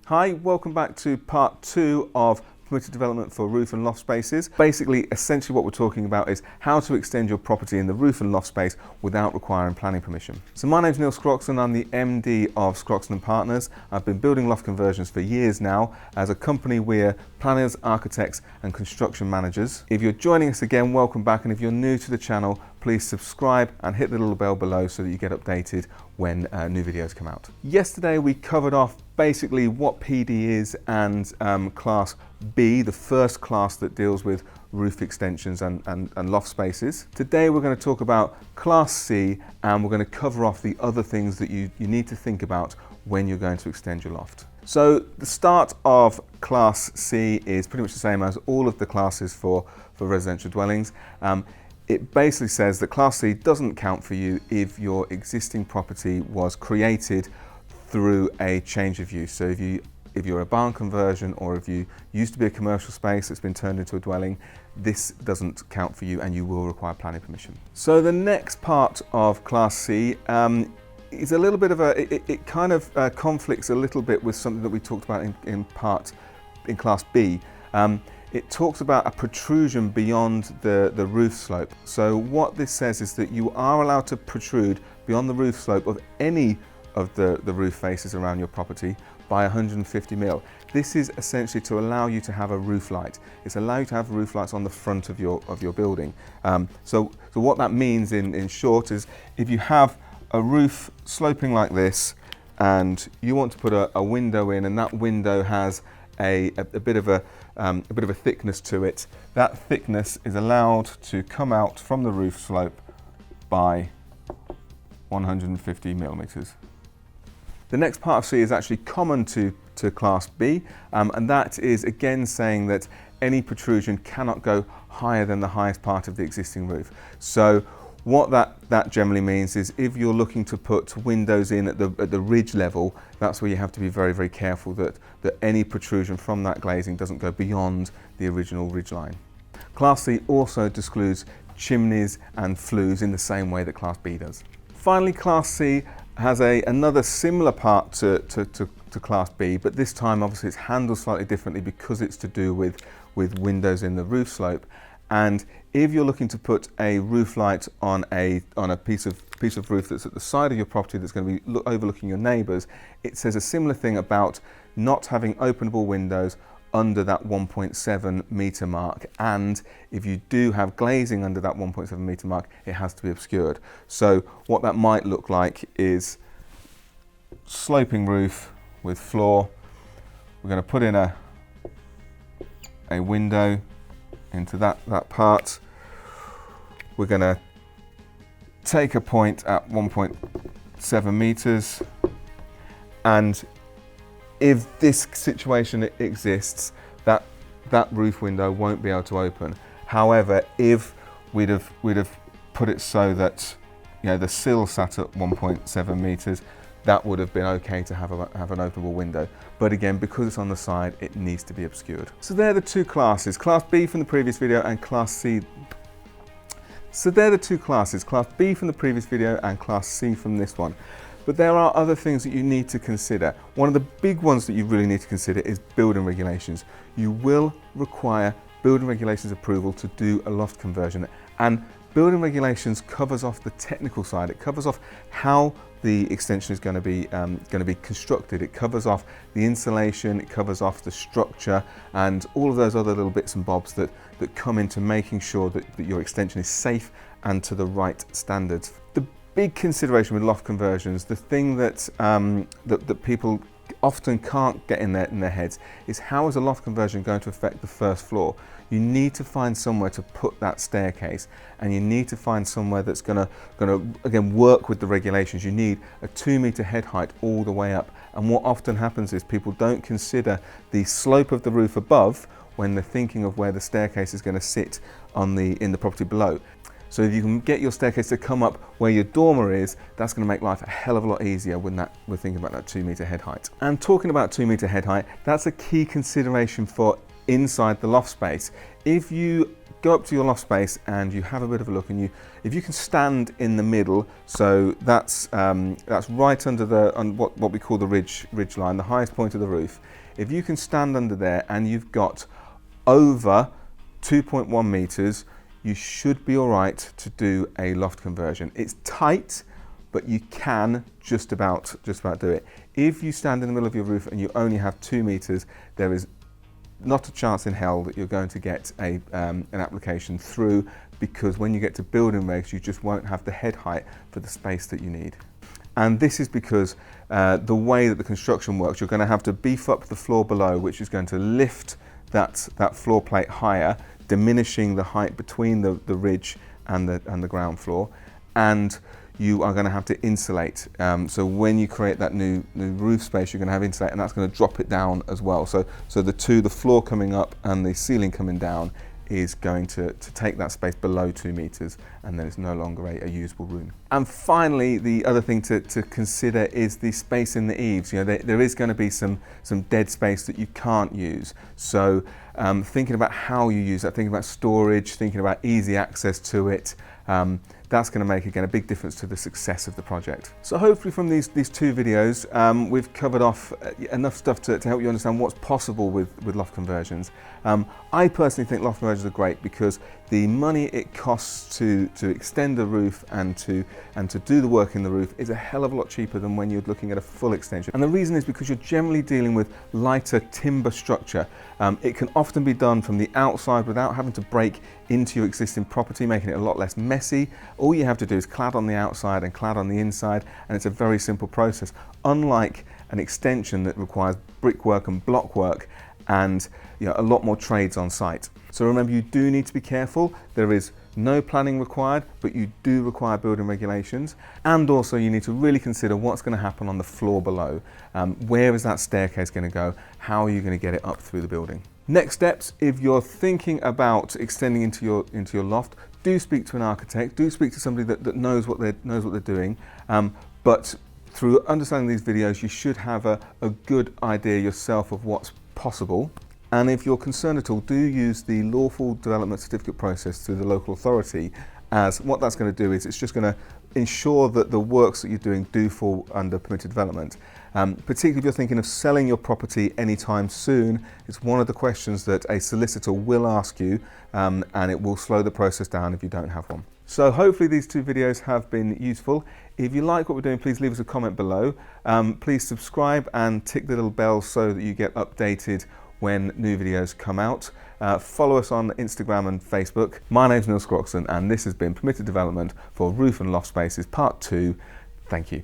Hi, welcome back to part 2 of permitted development for roof and loft spaces. Basically, essentially what we're talking about is how to extend your property in the roof and loft space without requiring planning permission. So my name's Neil Scroxton, I'm the MD of Scroxton & Partners. I've been building loft conversions for years now. As a company, we're planners, architects and construction managers. If you're joining us again, welcome back, and if you're new to the channel, please subscribe and hit the little bell below so that you get updated when new videos come out. Yesterday we covered off basically what PD is and Class B, the first class that deals with roof extensions and loft spaces. Today we're going to talk about Class C, and we're going to cover off the other things that you need to think about when you're going to extend your loft. So the start of Class C is pretty much the same as all of the classes for residential dwellings. It basically says that Class C doesn't count for you if your existing property was created through a change of use. So if you're a barn conversion, or if you used to be a commercial space that's been turned into a dwelling, this doesn't count for you and you will require planning permission. So the next part of Class C is a little bit of it kind of conflicts a little bit with something that we talked about in Class B. It talks about a protrusion beyond the roof slope. So what this says is that you are allowed to protrude beyond the roof slope of any of the roof faces around your property by 150 mil. This is essentially to allow you to have a roof light. It's allow you to have roof lights on the front of your building. So what that means in short is, if you have a roof sloping like this and you want to put a window in, and that window has a bit of a thickness to it, that thickness is allowed to come out from the roof slope by 150 millimeters. The next part of C is actually common to Class B, and that is again saying that any protrusion cannot go higher than the highest part of the existing roof. So what that generally means is, if you're looking to put windows in at the ridge level, that's where you have to be very, very careful that any protrusion from that glazing doesn't go beyond the original ridge line. Class C also excludes chimneys and flues in the same way that Class B does. Finally, Class C has another similar part to Class B, but this time obviously it's handled slightly differently because it's to do with windows in the roof slope. And if you're looking to put a roof light on a piece of roof that's at the side of your property that's going to be overlooking your neighbours, it says a similar thing about not having openable windows under that 1.7 metre mark, and if you do have glazing under that 1.7 metre mark, it has to be obscured. So what that might look like is sloping roof with floor. We're going to put in a window into that part. We're going to take a point at 1.7 metres, and if this situation exists, that roof window won't be able to open. However, if we'd have put it so that the sill sat at 1.7 metres, that would have been okay to have an openable window. But again, because it's on the side, it needs to be obscured. So they're the two classes, Class B from the previous video and Class C. So they're the two classes, Class B from the previous video and Class C from this one. But there are other things that you need to consider. One of the big ones that you really need to consider is building regulations. You will require building regulations approval to do a loft conversion, and building regulations covers off the technical side. It covers off how the extension is going to be constructed. It covers off the insulation, it covers off the structure, and all of those other little bits and bobs that come into making sure that your extension is safe and to the right standards. The big consideration with loft conversions, the thing that people often can't get in their heads, is how is a loft conversion going to affect the first floor? You need to find somewhere to put that staircase, and you need to find somewhere that's gonna again work with the regulations. You need a 2 metre head height all the way up, and what often happens is people don't consider the slope of the roof above when they're thinking of where the staircase is going to sit in the property below. So if you can get your staircase to come up where your dormer is, that's going to make life a hell of a lot easier when we're thinking about that 2 metre head height. And talking about 2 metre head height, that's a key consideration for inside the loft space. If you go up to your loft space and you have a bit of a look, and if you can stand in the middle, so that's right under what we call the ridge line, the highest point of the roof. If you can stand under there and you've got over 2.1 meters, you should be all right to do a loft conversion. It's tight, but you can just about do it. If you stand in the middle of your roof and you only have 2 meters, there is not a chance in hell that you're going to get an application through, because when you get to building regs, you just won't have the head height for the space that you need. And this is because the way that the construction works, you're going to have to beef up the floor below, which is going to lift that floor plate higher, diminishing the height between the ridge and the ground floor, and you are going to have to insulate. So when you create that new roof space, you're going to have insulate, and that's going to drop it down as well. So the floor coming up and the ceiling coming down is going to take that space below 2 meters, and then it's no longer a usable room. And finally, the other thing to consider is the space in the eaves. You know, there is going to be some dead space that you can't use. So thinking about how you use that, thinking about storage, thinking about easy access to it, that's going to make, again, a big difference to the success of the project. So hopefully from these 2 videos, we've covered off enough stuff to help you understand what's possible with loft conversions. I personally think loft conversions are great because the money it costs to extend the roof and to do the work in the roof is a hell of a lot cheaper than when you're looking at a full extension. And the reason is because you're generally dealing with lighter timber structure. It can often be done from the outside without having to break into your existing property, making it a lot less messy. All you have to do is clad on the outside and clad on the inside, and it's a very simple process. Unlike an extension that requires brickwork and blockwork and a lot more trades on site. So remember, you do need to be careful. There is no planning required, but you do require building regulations. And also you need to really consider what's going to happen on the floor below. Where is that staircase going to go? How are you going to get it up through the building? Next steps, if you're thinking about extending into your loft, do speak to an architect, do speak to somebody that knows what they're doing. But through understanding these videos, you should have a good idea yourself of what's possible. And if you're concerned at all, do use the lawful development certificate process through the local authority, as what that's going to do is it's just going to ensure that the works that you're doing do fall under permitted development. Particularly if you're thinking of selling your property anytime soon, it's one of the questions that a solicitor will ask you, and it will slow the process down if you don't have one. So hopefully these 2 videos have been useful. If you like what we're doing, please leave us a comment below. Please subscribe and tick the little bell so that you get updated when new videos come out. Follow us on Instagram and Facebook. My name's Neil Scroxton, and this has been Permitted Development for Roof and Loft Spaces Part 2. Thank you.